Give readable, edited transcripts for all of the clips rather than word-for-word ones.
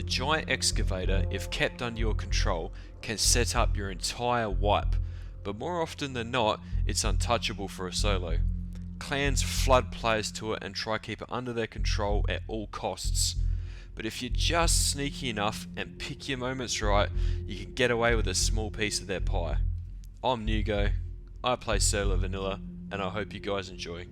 giant excavator, if kept under your control, can set up your entire wipe, but more often than not, it's untouchable for a solo. Clans flood players to it and try keep it under their control at all costs. But if you're just sneaky enough and pick your moments right, you can get away with a small piece of their pie. I'm Nugo, I play solo vanilla, and I hope you guys enjoy.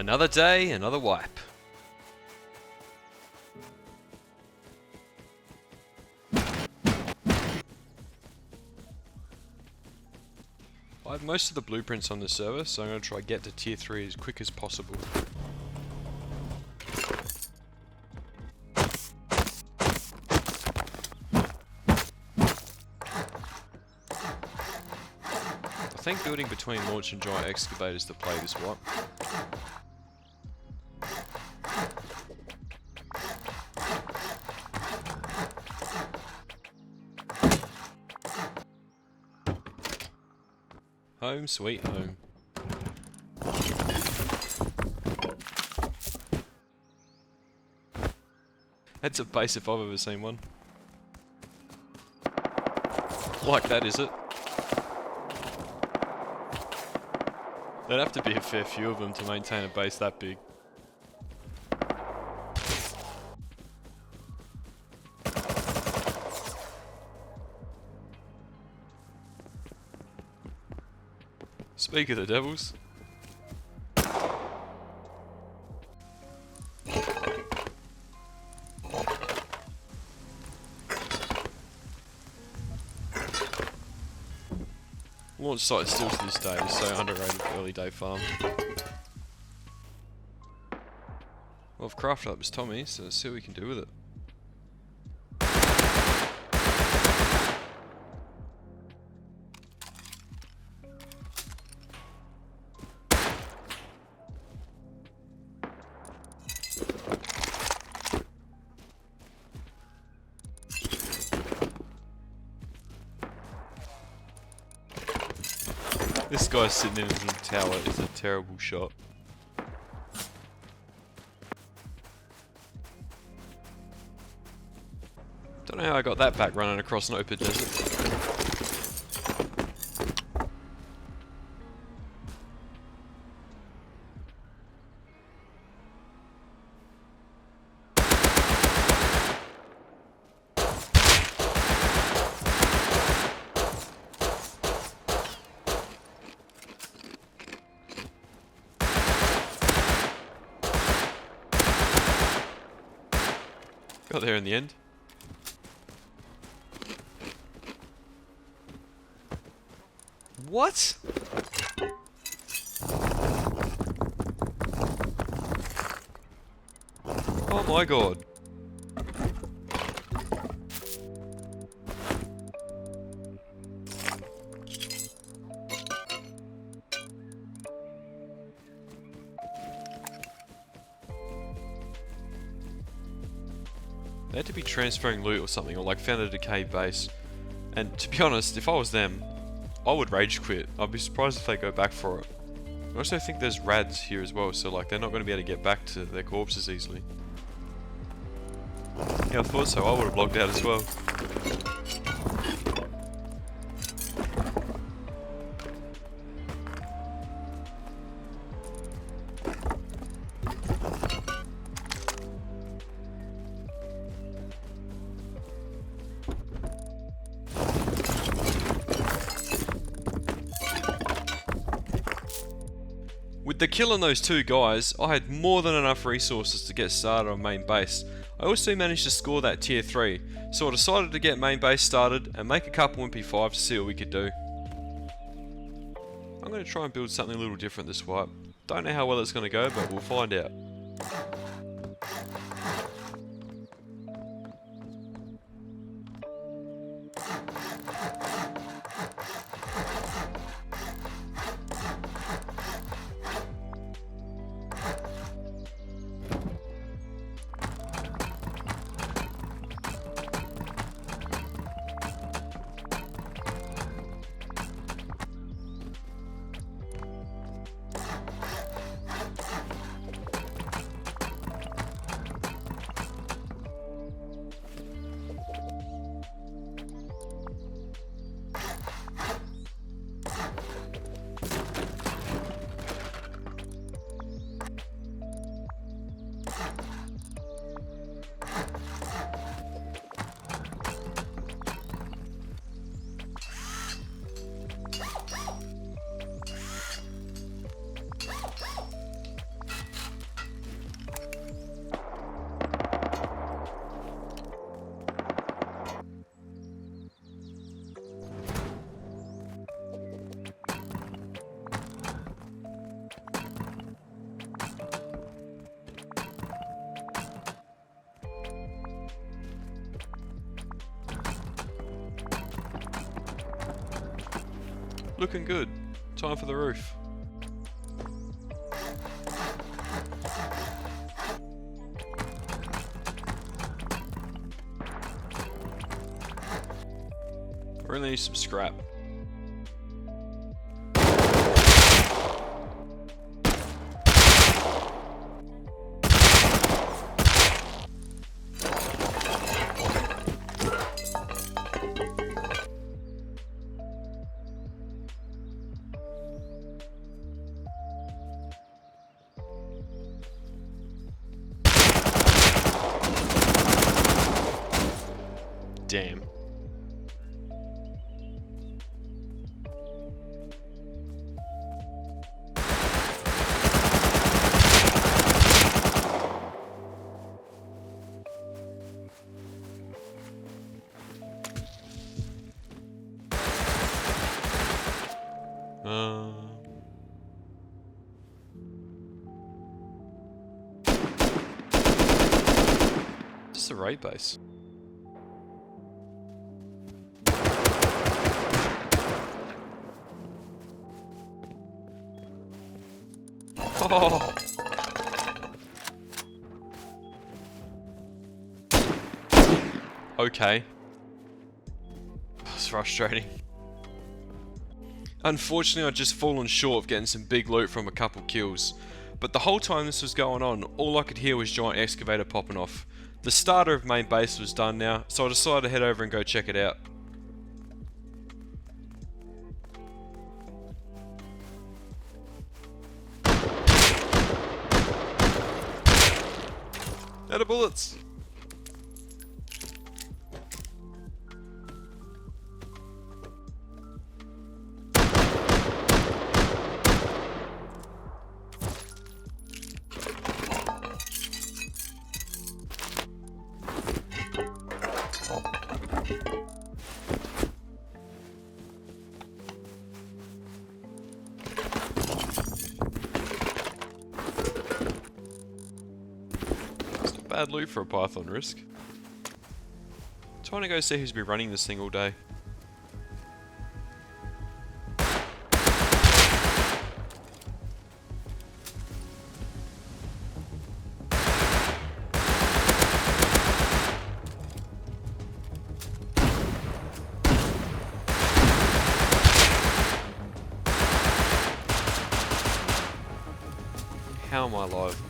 Another day, another wipe. I have most of the blueprints on the server, so I'm going to try get to tier 3 as quick as possible. I think building between launch and giant excavators to play this wipe. Home sweet home. That's a base if I've ever seen one. Like that, is it? There'd have to be a fair few of them to maintain a base that big. Speak of the devils. Launch site still to this day is so underrated for early day farm. Well, I've crafted up this Tommy, so let's see what we can do with it. This guy's sitting in his little tower is a terrible shot. Don't know how I got that back running across an open desert. Got there in the end. What? Oh my god. They had to be transferring loot or something, or like found a decayed base. And to be honest, if I was them, I would rage quit. I'd be surprised if they go back for it. I also think there's rads here as well, so like they're not going to be able to get back to their corpses easily. Yeah, I thought so. I would have logged out as well. With the kill on those two guys, I had more than enough resources to get started on main base. I also managed to score that tier 3, so I decided to get main base started and make a couple MP5 to see what we could do. I'm going to try and build something a little different this wipe. Don't know how well it's going to go, but we'll find out. Looking good. Time for the roof. I really need some scrap. Damn. Just a raid base. Oh. Okay. That's frustrating. Unfortunately, I'd just fallen short of getting some big loot from a couple kills. But the whole time this was going on, all I could hear was giant excavator popping off. The starter of main base was done now, so I decided to head over and go check it out. Out of bullets! Bad loot for a Python risk. Trying to go see who's been running this thing all day. How am I alive?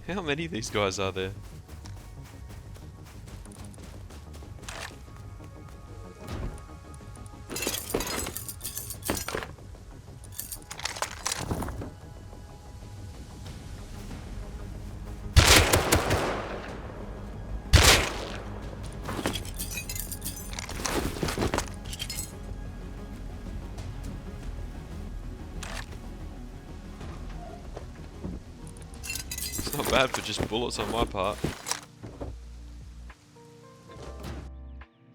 How many of these guys are there? It's not bad for just bullets on my part.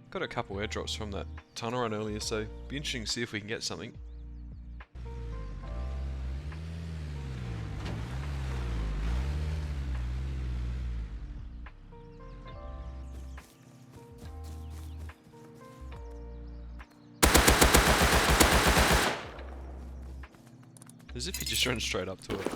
Got a couple airdrops from that tunnel run earlier, so it'd be interesting to see if we can get something. As if he just ran straight up to it.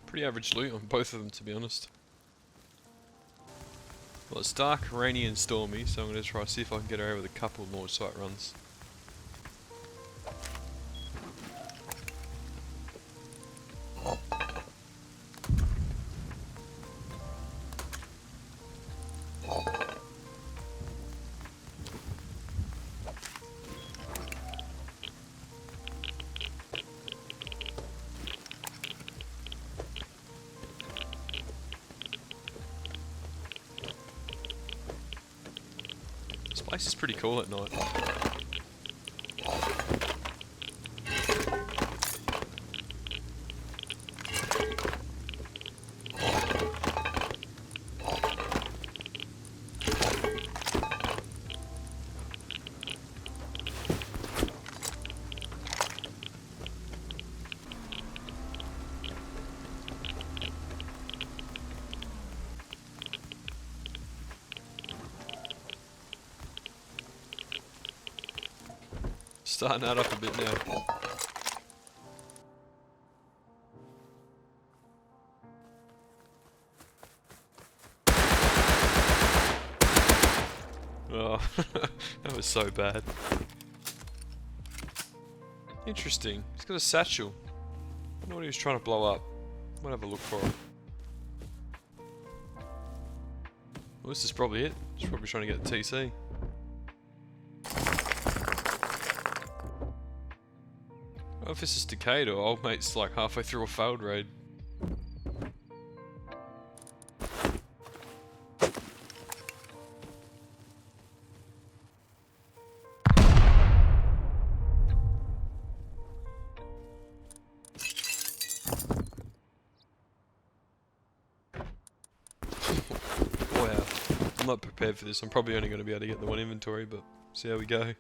Pretty average loot on both of them, to be honest. Well, it's dark, rainy and stormy, so I'm going to try to see if I can get away with a couple of launch site runs. This place is pretty cool at night. Starting that up a bit now. Oh, that was so bad. Interesting. He's got a satchel. I wonder what he was trying to blow up. Might have a look for him. Well, this is probably it. He's probably trying to get the TC. I don't know if this is decayed or old mate's like halfway through a failed raid. Wow, I'm not prepared for this. I'm probably only going to be able to get the one inventory, but see how we go.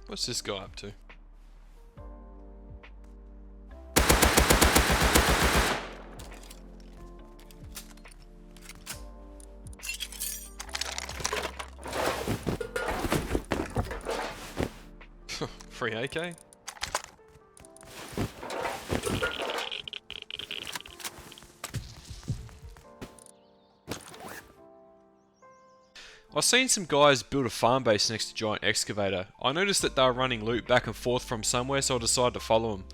What's this guy up to? Free AK? I've seen some guys build a farm base next to Giant Excavator. I noticed that they were running loot back and forth from somewhere, so I decided to follow them.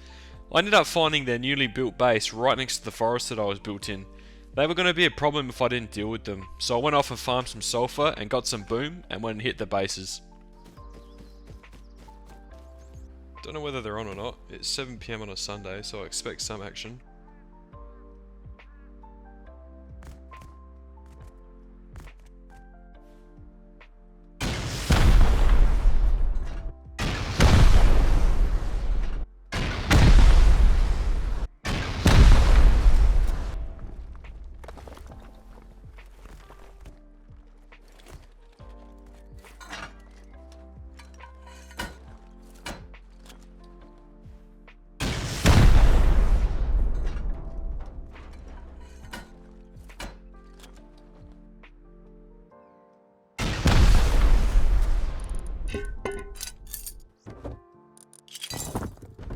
I ended up finding their newly built base right next to the forest that I was built in. They were going to be a problem if I didn't deal with them, so I went off and farmed some sulfur and got some boom and went and hit the bases. Don't know whether they're on or not. It's 7 PM on a Sunday, so I expect some action.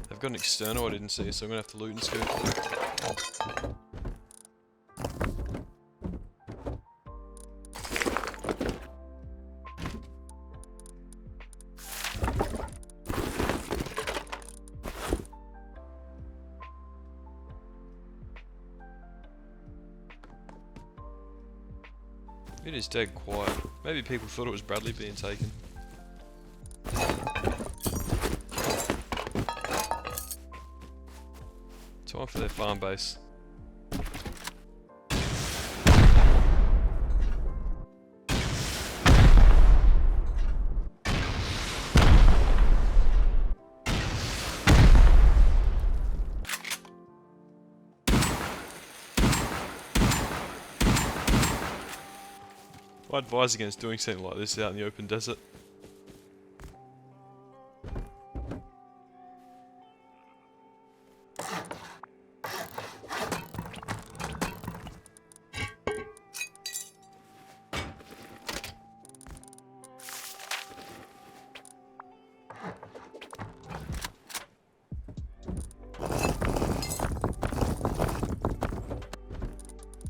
They've got an external I didn't see, so I'm gonna have to loot and scoop. It is dead quiet. Maybe people thought it was Bradley being taken. Time for their farm base. I advise against doing something like this out in the open desert.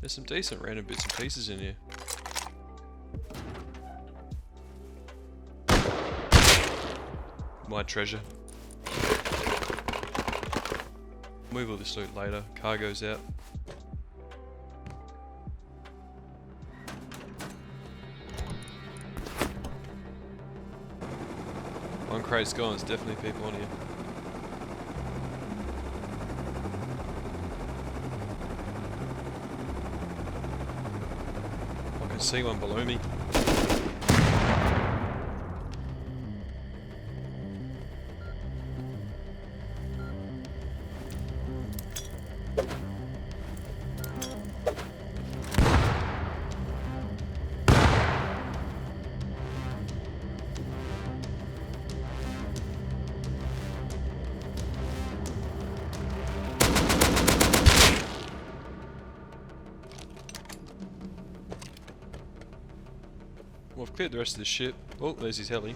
There's some decent random bits and pieces in here. My treasure. Move all this loot later. Cargo's out. One crate's gone, there's definitely people on here. I can see one below me. Well, I've cleared the rest of the ship. Oh, there's his heli.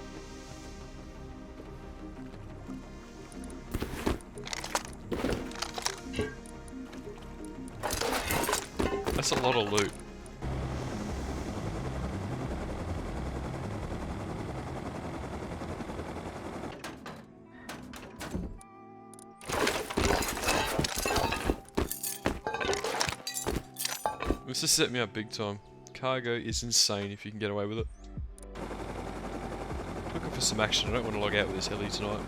That's a lot of loot. This has set me up big time. Cargo is insane if you can get away with it. Looking for some action. I don't want to log out with this heli tonight.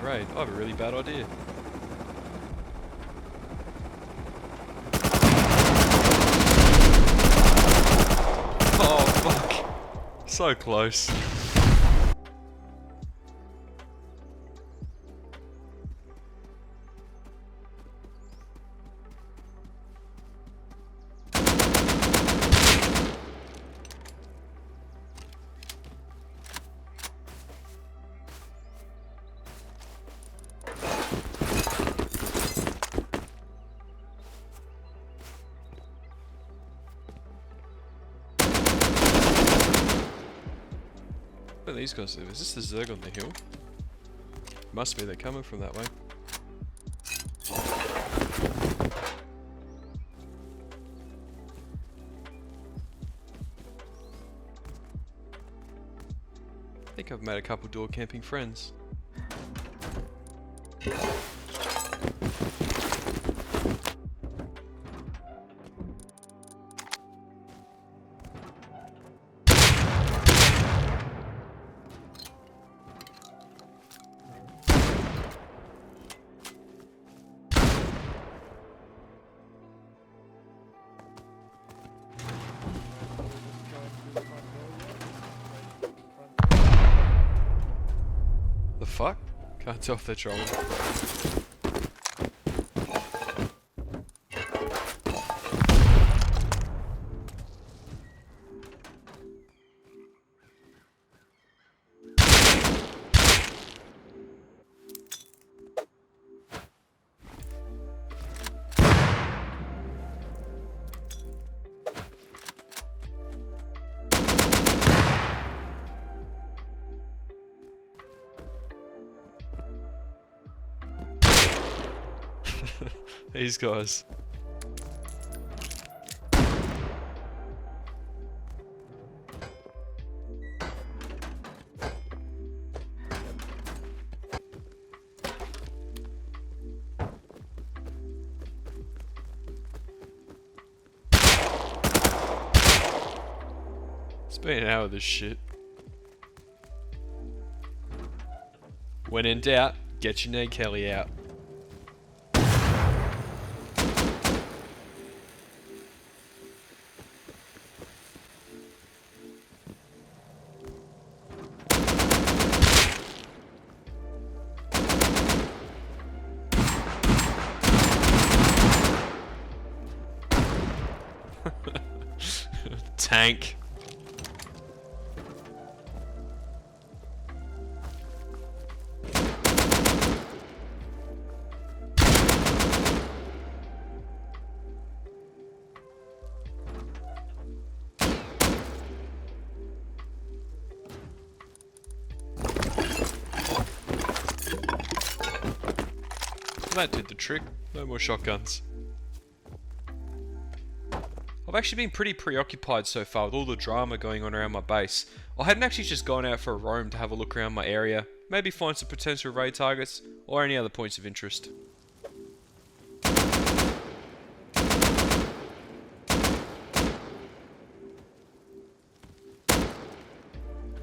Raid. I have a really bad idea. Oh fuck. So close. What are these guys do? Is this the zerg on the hill? Must be, they're coming from that way. I think I've made a couple door camping friends. Can't tell if they're trolling. These guys. It's been an hour of this shit. When in doubt, get your Ned Kelly out. Tank. That did the trick. No more shotguns. I've actually been pretty preoccupied so far with all the drama going on around my base. I hadn't actually just gone out for a roam to have a look around my area, maybe find some potential raid targets, or any other points of interest.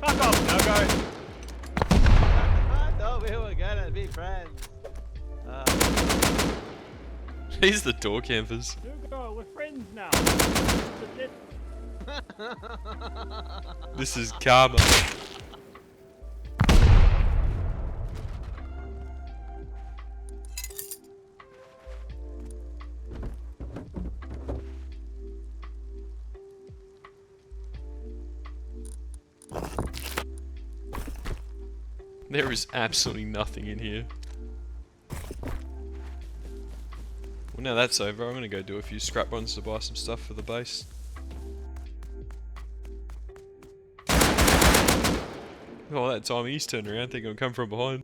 Fuck off, no go! I thought we were gonna be friends. He's the door campers. Hugo, we're friends now. This is karma. There is absolutely nothing in here. Well, now that's over, I'm gonna go do a few scrap runs to buy some stuff for the base. Oh, that time he's turned around, thinking I'll come from behind.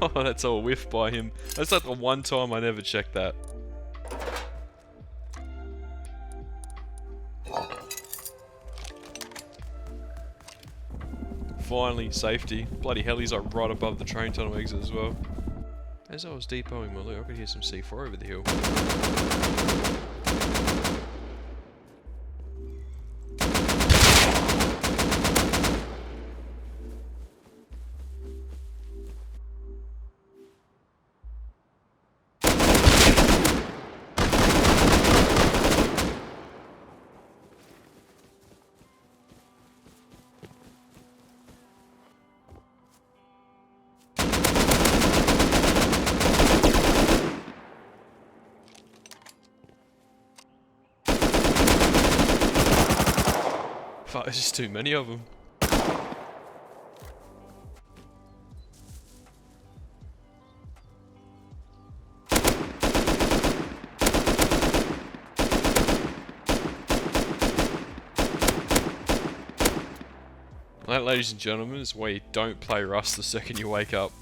Oh, that's all whiffed by him. That's like the one time I never checked that. Finally, safety. Bloody hell, he's like right above the train tunnel exit as well. As I was depoting my loot, I could hear some C4 over the hill. Fuck, there's just too many of them. That, ladies and gentlemen, is why you don't play Rust the second you wake up.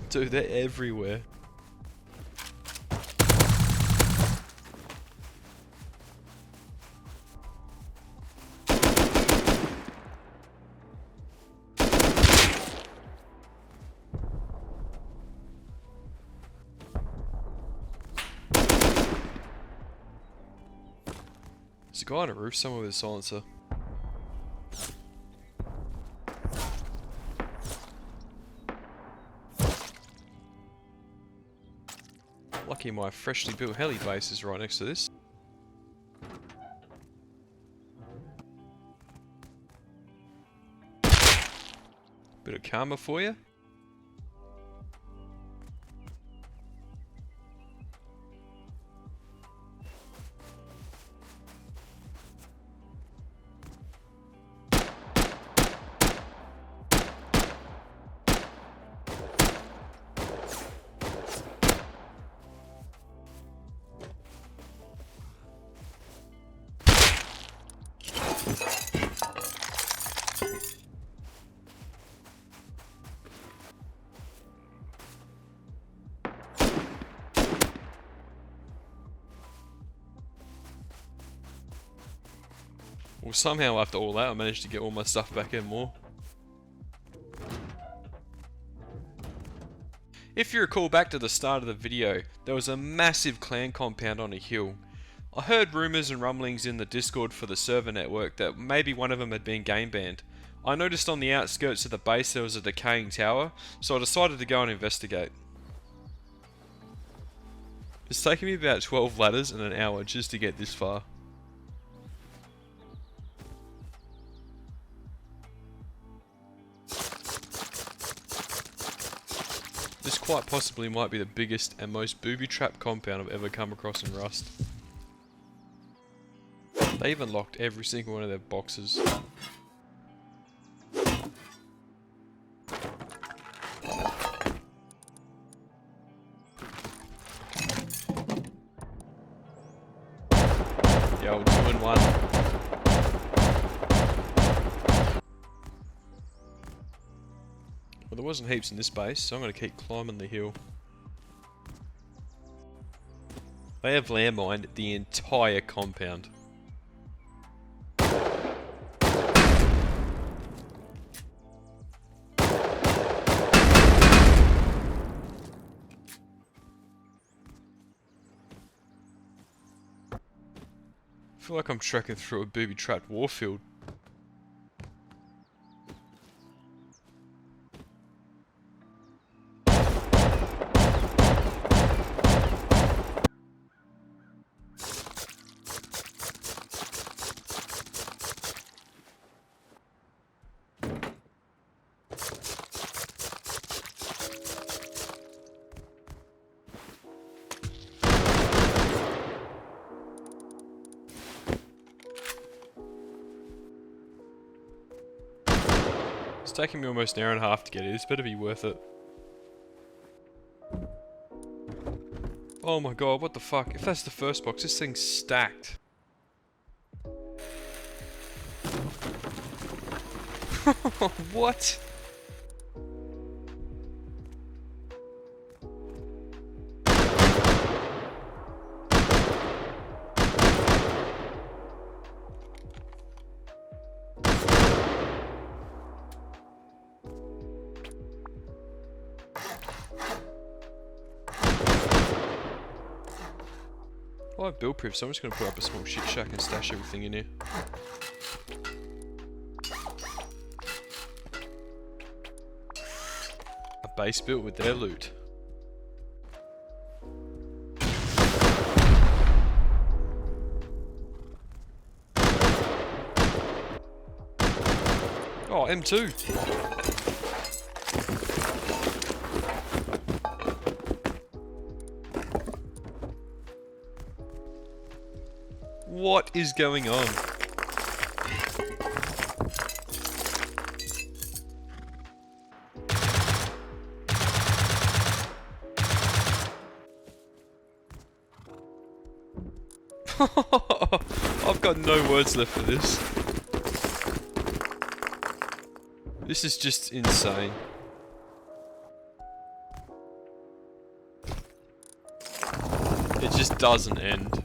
Dude, they're everywhere. a guy on a roof somewhere with a silencer. Lucky my freshly built heli base is right next to this. Bit of karma for you. Well, somehow after all that, I managed to get all my stuff back and more. If you recall back to the start of the video, there was a massive clan compound on a hill. I heard rumours and rumblings in the Discord for the server network that maybe one of them had been game banned. I noticed on the outskirts of the base there was a decaying tower, so I decided to go and investigate. It's taken me about 12 ladders and an hour just to get this far. This quite possibly might be the biggest and most booby-trapped compound I've ever come across in Rust. They even locked every single one of their boxes. The old 2-in-1. Well, there wasn't heaps in this base, so I'm going to keep climbing the hill. They have landmined the entire compound. I feel like I'm trekking through a booby-trapped warfield. It's taking me almost an hour and a half to get here. This better be worth it. Oh my god, what the fuck? If that's the first box, this thing's stacked. What? I have build proof, so I'm just going to put up a small shit shack and stash everything in here. A base built with their loot. Oh, M2! What is going on? I've got no words left for this. This is just insane. It just doesn't end.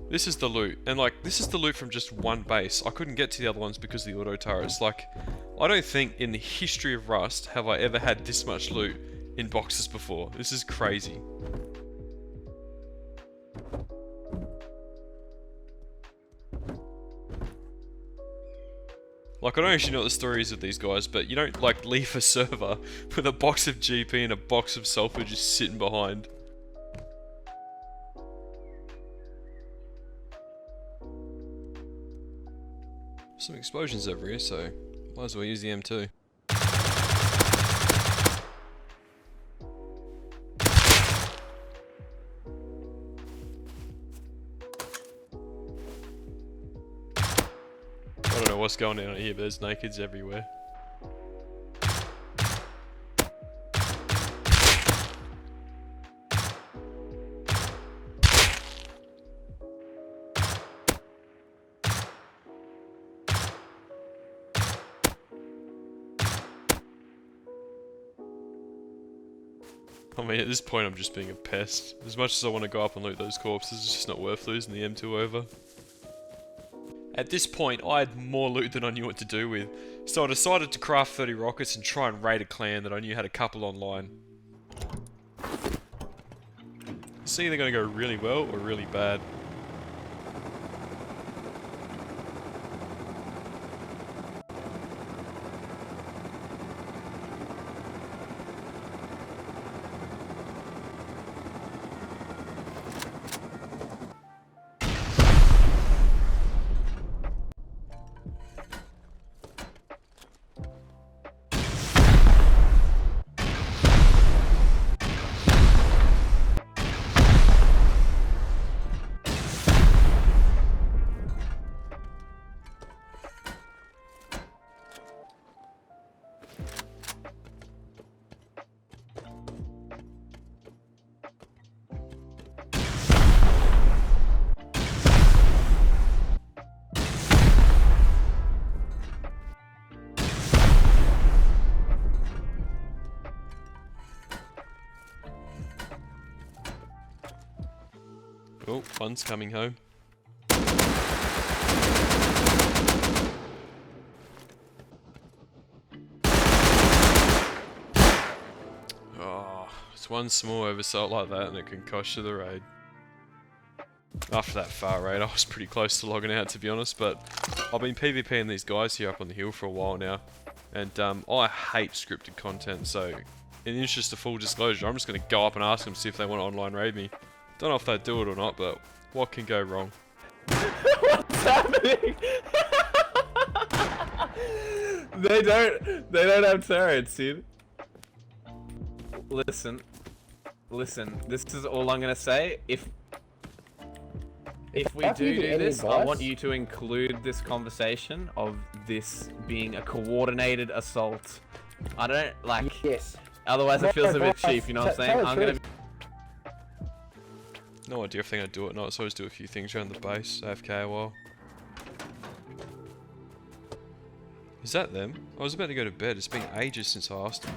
This is the loot, and like, this is the loot from just one base. I couldn't get to the other ones because of the auto turrets. Like, I don't think in the history of Rust have I ever had this much loot in boxes before. This is crazy. Like, I don't actually know what the story is of these guys, but you don't, like, leave a server with a box of GP and a box of sulfur just sitting behind. Some explosions over here, so might as well use the M2. I don't know what's going on here, but there's nakeds everywhere. I mean, at this point I'm just being a pest. As much as I want to go up and loot those corpses, it's just not worth losing the M2 over. At this point, I had more loot than I knew what to do with, so I decided to craft 30 rockets and try and raid a clan that I knew had a couple online. It's either going to go really well or really bad. Oh, fun's coming home. Oh, it's one small oversight like that and it can cost you the raid. After that far raid, I was pretty close to logging out, to be honest, but I've been PvPing these guys here up on the hill for a while now, and I hate scripted content, so in the interest of full disclosure, I'm just going to go up and ask them, see if they want to online raid me. Don't know if they do it or not, but what can go wrong? What's happening? They don't have turrets, dude. Listen, this is all I'm gonna say. If we do this, I want you to include this conversation of this being a coordinated assault. I don't like. Yes. Otherwise, it feels a bit cheap. You know what I'm saying? I'm gonna. No idea if they're going to do it or not, so I just do a few things around the base, AFK a while. Is that them? I was about to go to bed, it's been ages since I asked them.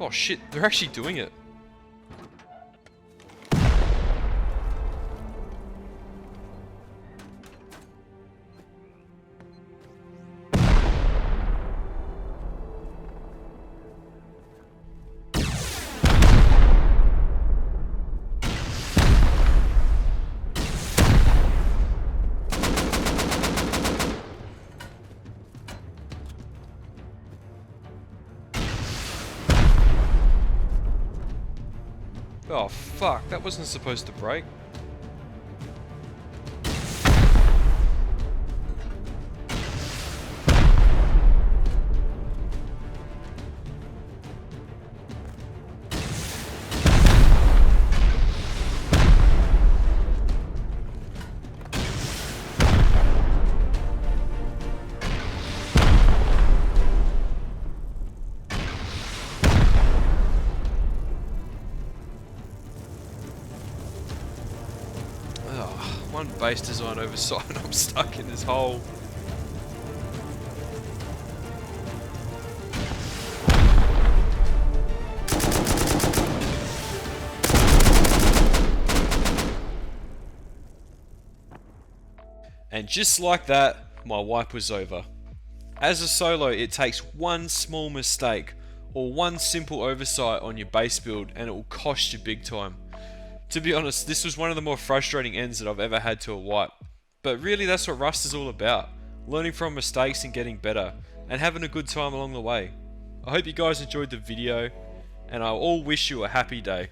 Oh shit, they're actually doing it. Oh fuck, that wasn't supposed to break. One base design oversight and I'm stuck in this hole. And just like that, my wipe was over. As a solo, it takes one small mistake or one simple oversight on your base build and it will cost you big time. To be honest, this was one of the more frustrating ends that I've ever had to a wipe. But really that's what Rust is all about. Learning from mistakes and getting better, and having a good time along the way. I hope you guys enjoyed the video, and I all wish you a happy day.